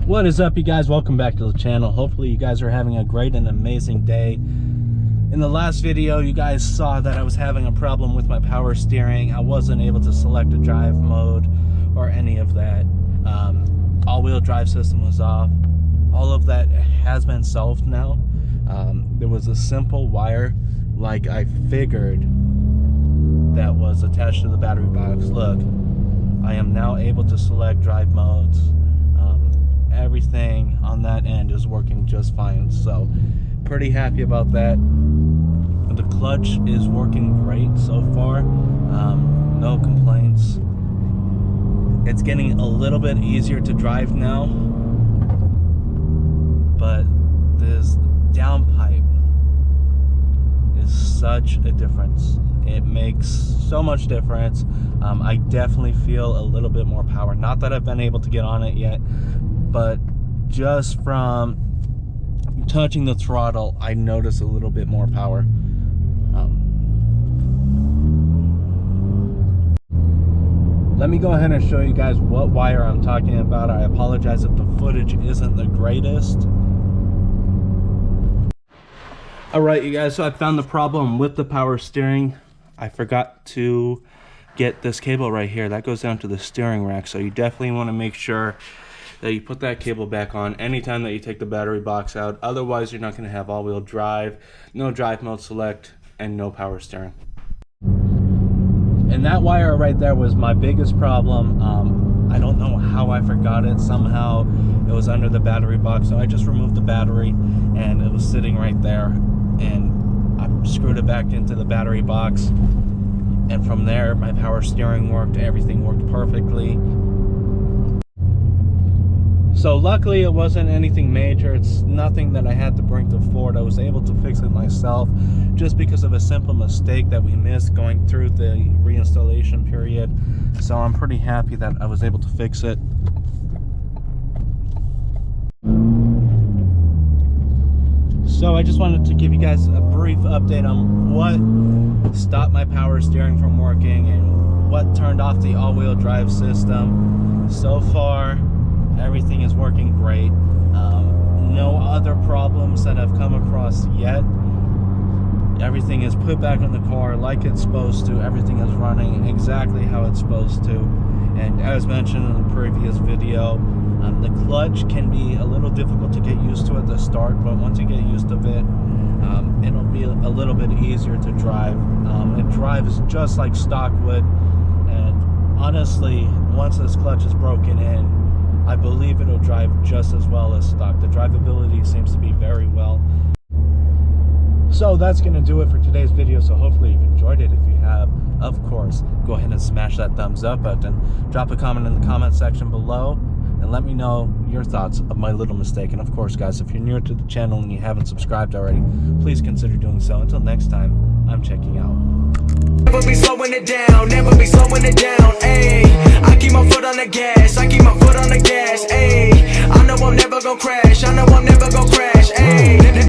What is up, you guys? Welcome back to the channel. Hopefully you guys are having a great and amazing day. In the last video, you guys saw that I was having a problem with my power steering. I wasn't able to select a drive mode or any of that. All-wheel drive system was off. All of that has been solved now. There was a simple wire, like I figured, that was attached to the battery box. Look, I am now able to select drive modes. Everything on that end is working just fine, so pretty happy about that. The clutch is working great so far. No complaints. It's getting a little bit easier to drive now, but this downpipe is such a difference. It makes so much difference. I definitely feel a little bit more power. Not that I've been able to get on it yet, but just from touching the throttle, I notice a little bit more power. Let me go ahead and show you guys what wire I'm talking about. I apologize if the footage isn't the greatest. Alright, you guys, so I found the problem with the power steering. I forgot to get this cable right here. That goes down to the steering rack, so you definitely want to make sure that you put that cable back on anytime that you take the battery box out. Otherwise, you're not going to have all-wheel drive, no drive mode select, and no power steering. And that wire right there was my biggest problem. I don't know how I forgot it. Somehow it was under the battery box, so I just removed the battery and it was sitting right there, and I screwed it back into the battery box, and from there my power steering worked. Everything worked perfectly. So luckily it wasn't anything major. It's nothing that I had to bring to Ford. I was able to fix it myself just because of a simple mistake that we missed going through the reinstallation period. So I'm pretty happy that I was able to fix it. So I just wanted to give you guys a brief update on what stopped my power steering from working and what turned off the all-wheel drive system. So far, everything is working great. No other problems that I've come across yet. Everything is put back in the car like it's supposed to. Everything is running exactly how it's supposed to. And as mentioned in the previous video, the clutch can be a little difficult to get used to at the start, but once you get used to it, it'll be a little bit easier to drive. It drives just like stock would, and honestly, once this clutch is broken in, I believe it'll drive just as well as stock. The drivability seems to be very well. So that's going to do it for today's video. So hopefully you've enjoyed it. If you have, of course, go ahead and smash that thumbs up button. Drop a comment in the comment section below and let me know your thoughts of my little mistake. And of course, guys, if you're new to the channel and you haven't subscribed already, please consider doing so. Until next time, I'm checking out. Never be slowing it down, never be slowing it down, ayy. I keep my foot on the gas, I keep my foot on the gas, ayy. I know I'm never gonna crash, I know I'm never gonna crash, ayy.